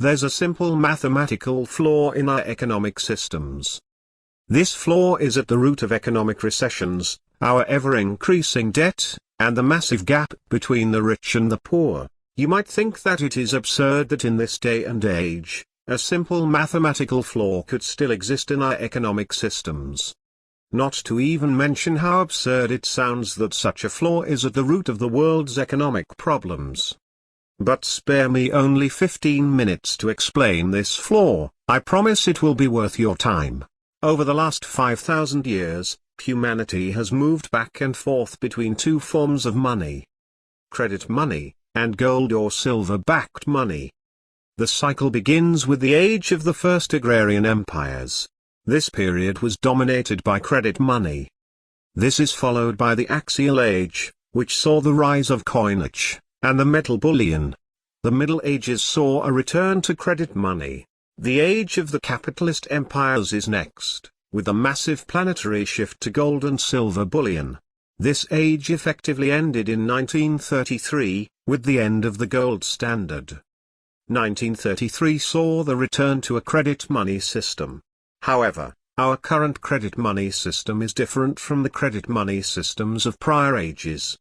there's a simple mathematical flaw in our economic systems. This flaw is at the root of economic recessions, our ever-increasing debt, and the massive gap between the rich and the poor. You might think that it is absurd that in this day and age, a simple mathematical flaw could still exist in our economic systems. Not to even mention how absurd it sounds that such a flaw is at the root of the world's economic problems. But spare me only 15 minutes to explain this flaw. I promise it will be worth your time. Over the last 5,000 years, humanity has moved back and forth between two forms of money: credit money, and gold or silver-backed money. The cycle begins with the age of the first agrarian empires. This period was dominated by credit money. This is followed by the Axial Age, which saw the rise of coinage, and the metal bullion. The Middle Ages saw a return to credit money. The age of the capitalist empires is next, with a massive planetary shift to gold and silver bullion. This age effectively ended in 1933, with the end of the gold standard. 1933 saw the return to a credit money system. However, our current credit money system is different from the credit money systems of prior ages.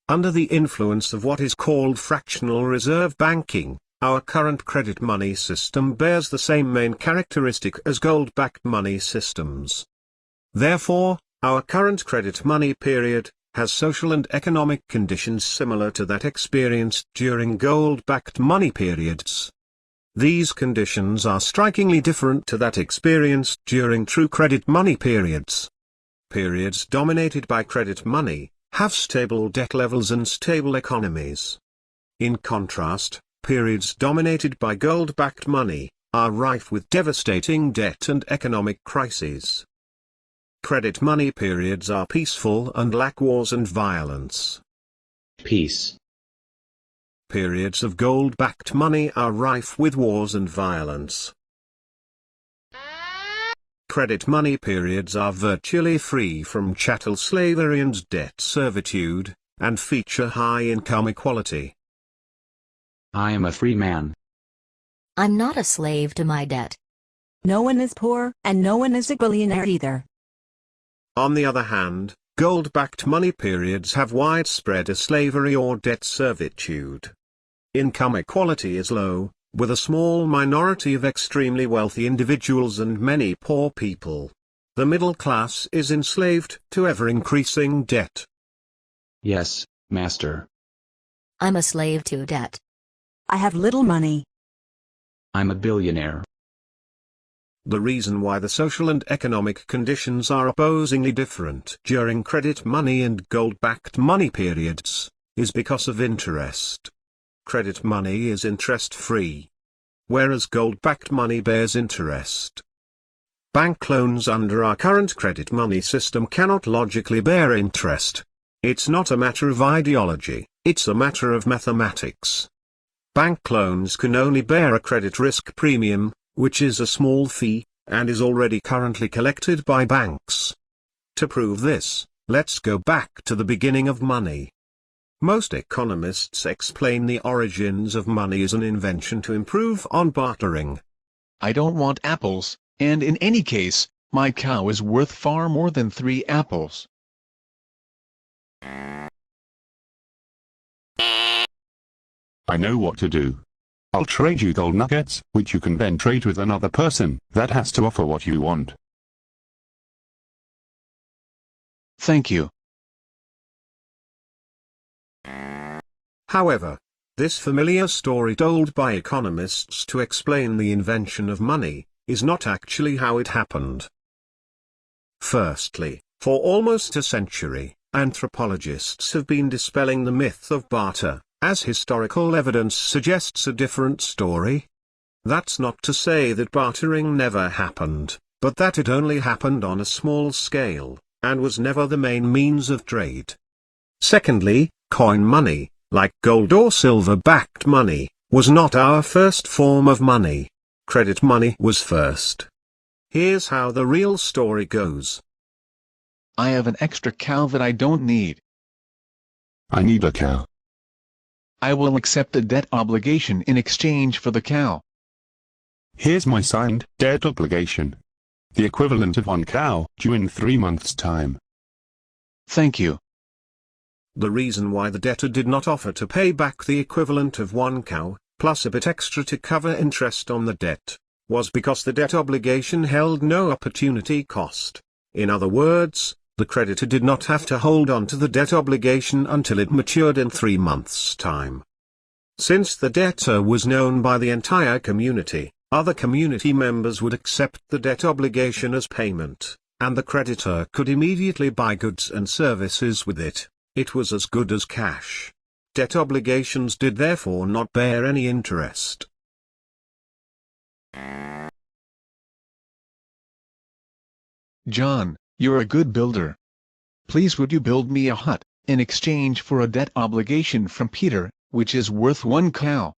Under the influence of what is called fractional reserve banking, our current credit money system bears the same main characteristic as gold-backed money systems. Therefore, our current credit money period has social and economic conditions similar to that experienced during gold-backed money periods. These conditions are strikingly different to that experienced during true credit money periods. Periods dominated by credit money have stable debt levels and stable economies. In contrast, periods dominated by gold-backed money are rife with devastating debt and economic crises. Credit money periods are peaceful and lack wars and violence. Peace. Periods of gold-backed money are rife with wars and violence. Credit money periods are virtually free from chattel slavery and debt servitude, and feature high income equality. I am a free man. I'm not a slave to my debt. No one is poor, and no one is a billionaire either. On the other hand, gold-backed money periods have widespread slavery or debt servitude. Income equality is low, with a small minority of extremely wealthy individuals and many poor people. The middle class is enslaved to ever-increasing debt. Yes, master. I'm a slave to debt. I have little money. I'm a billionaire. The reason why the social and economic conditions are opposingly different during credit money and gold-backed money periods is because of interest. Credit money is interest-free, whereas gold-backed money bears interest. Bank loans under our current credit money system cannot logically bear interest. It's not a matter of ideology, it's a matter of mathematics. Bank loans can only bear a credit risk premium, which is a small fee, and is already currently collected by banks. To prove this, let's go back to the beginning of money. Most economists explain the origins of money as an invention to improve on bartering. I don't want apples, and in any case, my cow is worth far more than 3 apples. I know what to do. I'll trade you gold nuggets, which you can then trade with another person that has to offer what you want. Thank you. However, this familiar story told by economists to explain the invention of money is not actually how it happened. Firstly, for almost a century, anthropologists have been dispelling the myth of barter, as historical evidence suggests a different story. That's not to say that bartering never happened, but that it only happened on a small scale, and was never the main means of trade. Secondly, coin money, like gold or silver-backed money, was not our first form of money. Credit money was first. Here's how the real story goes. I have an extra cow that I don't need. I need a cow. I will accept a debt obligation in exchange for the cow. Here's my signed debt obligation. The equivalent of 1 cow, due in 3 months' time. Thank you. The reason why the debtor did not offer to pay back the equivalent of 1 cow, plus a bit extra to cover interest on the debt, was because the debt obligation held no opportunity cost. In other words, the creditor did not have to hold on to the debt obligation until it matured in 3 months' time. Since the debtor was known by the entire community, other community members would accept the debt obligation as payment, and the creditor could immediately buy goods and services with it. It was as good as cash. Debt obligations did therefore not bear any interest. John, you're a good builder. Please would you build me a hut, in exchange for a debt obligation from Peter, which is worth 1 cow?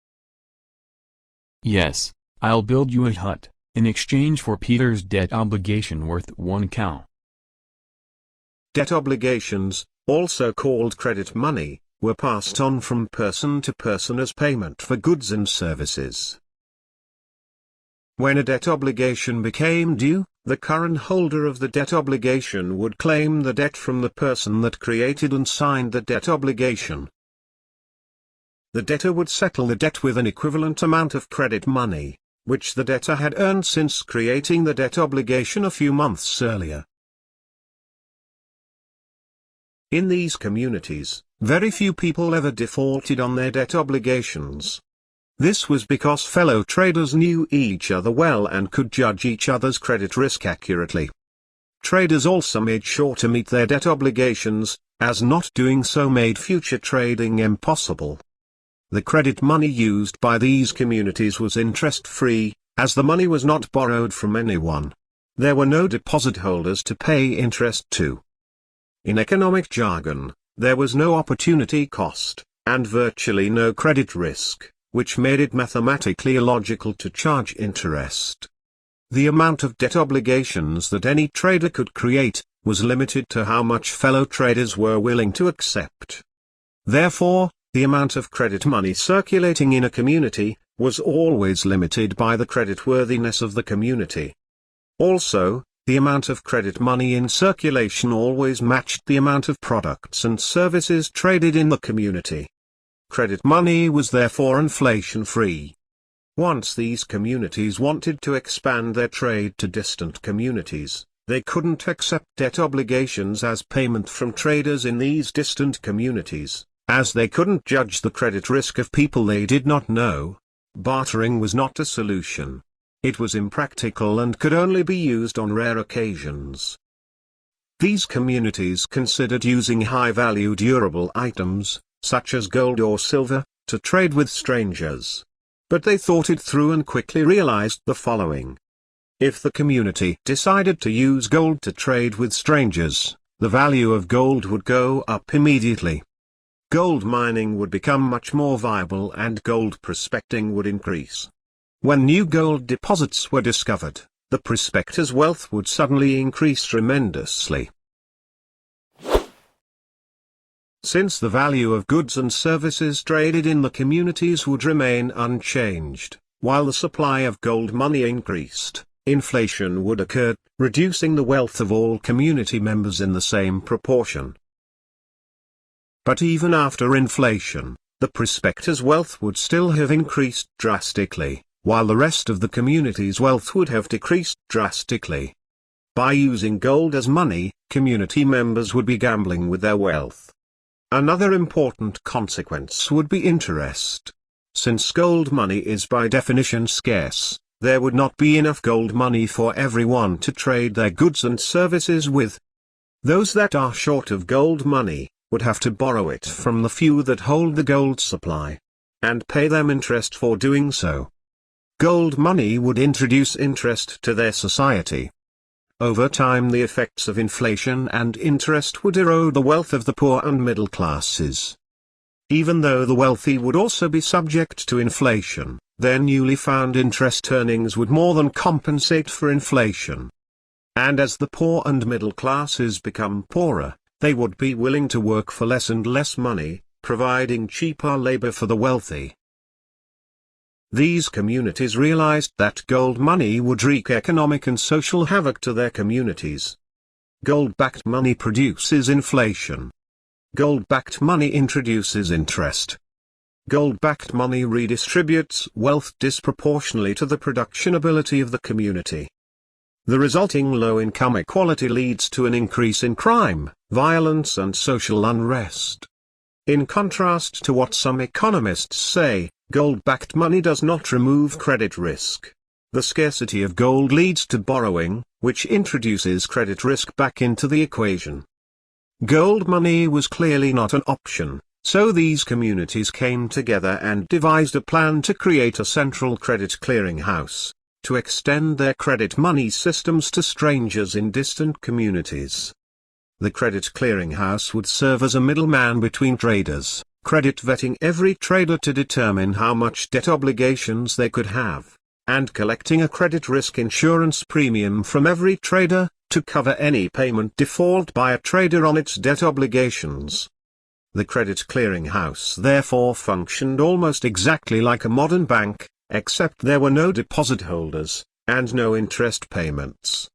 Yes, I'll build you a hut, in exchange for Peter's debt obligation worth 1 cow. Debt obligations, also called credit money, were passed on from person to person as payment for goods and services. When a debt obligation became due, the current holder of the debt obligation would claim the debt from the person that created and signed the debt obligation. The debtor would settle the debt with an equivalent amount of credit money, which the debtor had earned since creating the debt obligation a few months earlier. In these communities, very few people ever defaulted on their debt obligations. This was because fellow traders knew each other well and could judge each other's credit risk accurately. Traders also made sure to meet their debt obligations, as not doing so made future trading impossible. The credit money used by these communities was interest-free, as the money was not borrowed from anyone. There were no deposit holders to pay interest to. In economic jargon, there was no opportunity cost, and virtually no credit risk, which made it mathematically illogical to charge interest. The amount of debt obligations that any trader could create was limited to how much fellow traders were willing to accept. Therefore, the amount of credit money circulating in a community was always limited by the creditworthiness of the community. Also, the amount of credit money in circulation always matched the amount of products and services traded in the community. Credit money was therefore inflation-free. Once these communities wanted to expand their trade to distant communities, they couldn't accept debt obligations as payment from traders in these distant communities, as they couldn't judge the credit risk of people they did not know. Bartering was not a solution. It was impractical and could only be used on rare occasions. These communities considered using high-value durable items, such as gold or silver, to trade with strangers. But they thought it through and quickly realized the following. If the community decided to use gold to trade with strangers, the value of gold would go up immediately. Gold mining would become much more viable and gold prospecting would increase. When new gold deposits were discovered, the prospector's wealth would suddenly increase tremendously. Since the value of goods and services traded in the communities would remain unchanged, while the supply of gold money increased, inflation would occur, reducing the wealth of all community members in the same proportion. But even after inflation, the prospector's wealth would still have increased drastically, while the rest of the community's wealth would have decreased drastically. By using gold as money, community members would be gambling with their wealth. Another important consequence would be interest. Since gold money is by definition scarce, there would not be enough gold money for everyone to trade their goods and services with. Those that are short of gold money would have to borrow it from the few that hold the gold supply, and pay them interest for doing so. Gold money would introduce interest to their society. Over time the effects of inflation and interest would erode the wealth of the poor and middle classes. Even though the wealthy would also be subject to inflation, their newly found interest earnings would more than compensate for inflation. And as the poor and middle classes become poorer, they would be willing to work for less and less money, providing cheaper labor for the wealthy. These communities realized that gold money would wreak economic and social havoc to their communities. Gold-backed money produces inflation. Gold-backed money introduces interest. Gold-backed money redistributes wealth disproportionately to the production ability of the community. The resulting low income equality leads to an increase in crime, violence and social unrest. In contrast to what some economists say, gold-backed money does not remove credit risk. The scarcity of gold leads to borrowing, which introduces credit risk back into the equation. Gold money was clearly not an option, so these communities came together and devised a plan to create a central credit clearinghouse, to extend their credit money systems to strangers in distant communities. The credit clearinghouse would serve as a middleman between traders, credit vetting every trader to determine how much debt obligations they could have, and collecting a credit risk insurance premium from every trader, to cover any payment default by a trader on its debt obligations. The credit clearinghouse therefore functioned almost exactly like a modern bank, except there were no deposit holders, and no interest payments.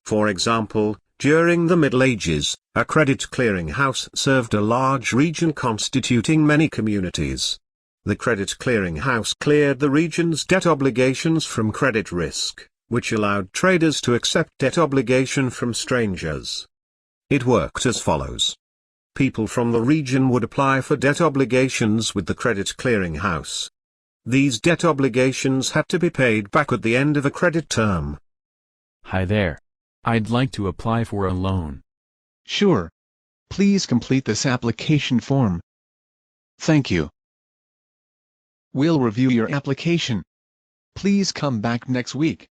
For example, during the Middle Ages, a credit clearinghouse served a large region constituting many communities. The credit clearinghouse cleared the region's debt obligations from credit risk, which allowed traders to accept debt obligation from strangers. It worked as follows. People from the region would apply for debt obligations with the credit clearinghouse. These debt obligations had to be paid back at the end of a credit term. Hi there. I'd like to apply for a loan. Sure. Please complete this application form. Thank you. We'll review your application. Please come back next week.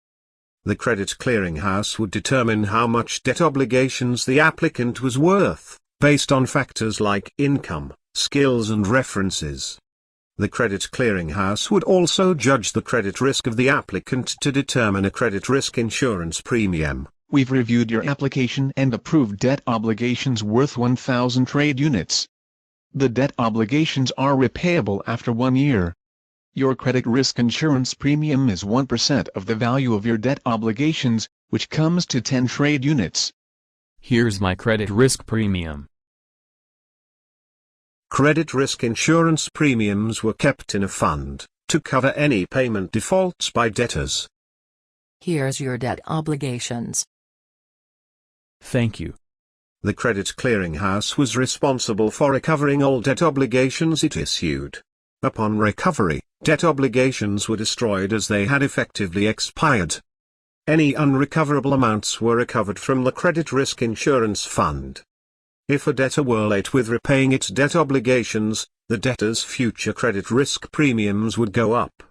The credit clearinghouse would determine how much debt obligations the applicant was worth, based on factors like income, skills and references. The credit clearinghouse would also judge the credit risk of the applicant to determine a credit risk insurance premium. We've reviewed your application and approved debt obligations worth 1,000 trade units. The debt obligations are repayable after 1 year. Your credit risk insurance premium is 1% of the value of your debt obligations, which comes to 10 trade units. Here's my credit risk premium. Credit risk insurance premiums were kept in a fund, to cover any payment defaults by debtors. Here's your debt obligations. Thank you. The credit clearinghouse was responsible for recovering all debt obligations it issued. Upon recovery, debt obligations were destroyed as they had effectively expired. Any unrecoverable amounts were recovered from the credit risk insurance fund. If a debtor were late with repaying its debt obligations, the debtor's future credit risk premiums would go up.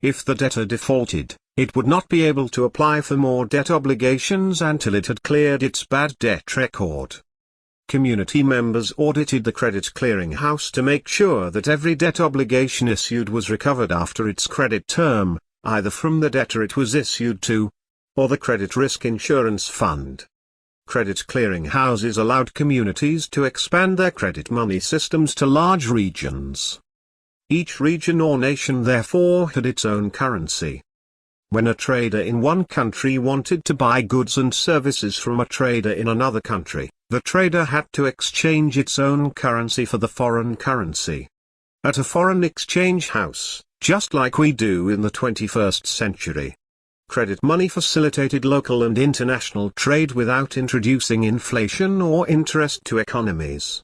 If the debtor defaulted, it would not be able to apply for more debt obligations until it had cleared its bad debt record. Community members audited the credit clearinghouse to make sure that every debt obligation issued was recovered after its credit term, either from the debtor it was issued to, or the credit risk insurance fund. Credit clearinghouses allowed communities to expand their credit money systems to large regions. Each region or nation therefore had its own currency. When a trader in one country wanted to buy goods and services from a trader in another country, the trader had to exchange its own currency for the foreign currency. At a foreign exchange house, just like we do in the 21st century, credit money facilitated local and international trade without introducing inflation or interest to economies.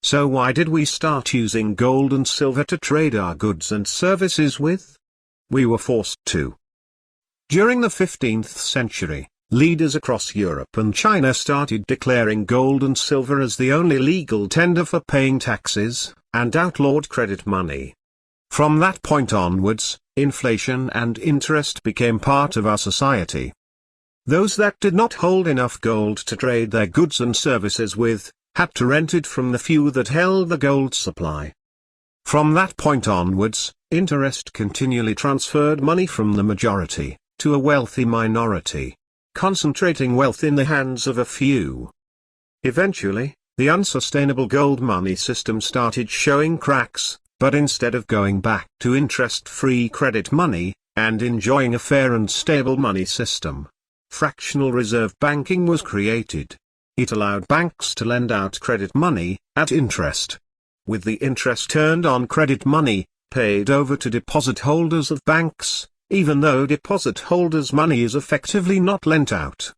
So why did we start using gold and silver to trade our goods and services with? We were forced to. During the 15th century, leaders across Europe and China started declaring gold and silver as the only legal tender for paying taxes, and outlawed credit money. From that point onwards, inflation and interest became part of our society. Those that did not hold enough gold to trade their goods and services with, had to rent it from the few that held the gold supply. From that point onwards, interest continually transferred money from the majority to a wealthy minority, concentrating wealth in the hands of a few. Eventually, the unsustainable gold money system started showing cracks, But instead of going back to interest-free credit money, and enjoying a fair and stable money system, fractional reserve banking was created. It allowed banks to lend out credit money, at interest. With the interest earned on credit money, paid over to deposit holders of banks, even though deposit holders' money is effectively not lent out.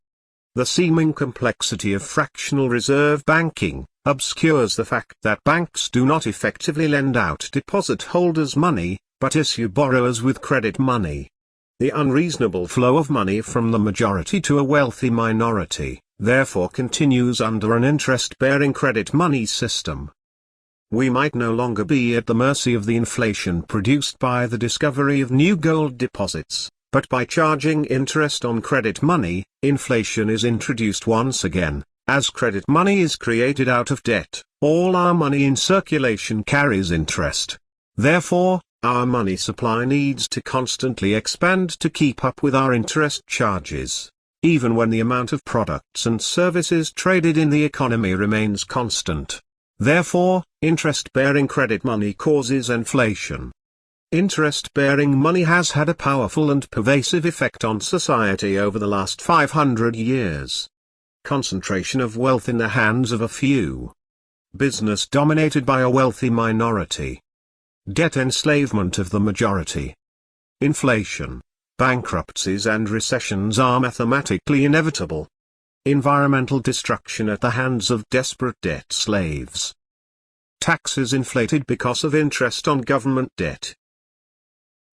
The seeming complexity of fractional reserve banking obscures the fact that banks do not effectively lend out deposit holders' money, but issue borrowers with credit money. The unreasonable flow of money from the majority to a wealthy minority, therefore continues under an interest-bearing credit money system. We might no longer be at the mercy of the inflation produced by the discovery of new gold deposits, but by charging interest on credit money, inflation is introduced once again. As credit money is created out of debt, all our money in circulation carries interest. Therefore, our money supply needs to constantly expand to keep up with our interest charges, even when the amount of products and services traded in the economy remains constant. Therefore, interest-bearing credit money causes inflation. Interest-bearing money has had a powerful and pervasive effect on society over the last 500 years. Concentration of wealth in the hands of a few. Business dominated by a wealthy minority. Debt enslavement of the majority. Inflation, bankruptcies and recessions are mathematically inevitable. Environmental destruction at the hands of desperate debt slaves. Taxes inflated because of interest on government debt.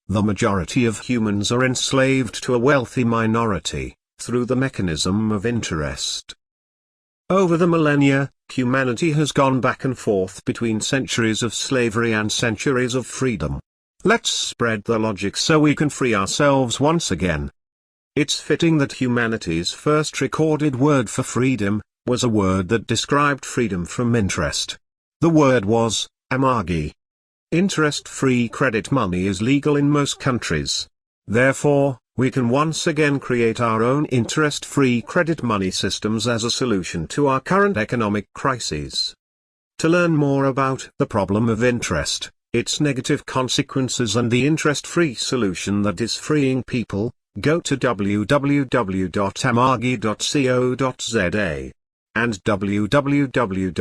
The majority of humans are enslaved to a wealthy minority, through the mechanism of interest. Over the millennia, humanity has gone back and forth between centuries of slavery and centuries of freedom. Let's spread the logic so we can free ourselves once again. It's fitting that humanity's first recorded word for freedom was a word that described freedom from interest. The word was amagi. Interest-free credit money is legal in most countries. Therefore, we can once again create our own interest-free credit money systems as a solution to our current economic crises. To learn more about the problem of interest, its negative consequences and the interest-free solution that is freeing people, go to www.amagi.co.za and www.naturalex.org.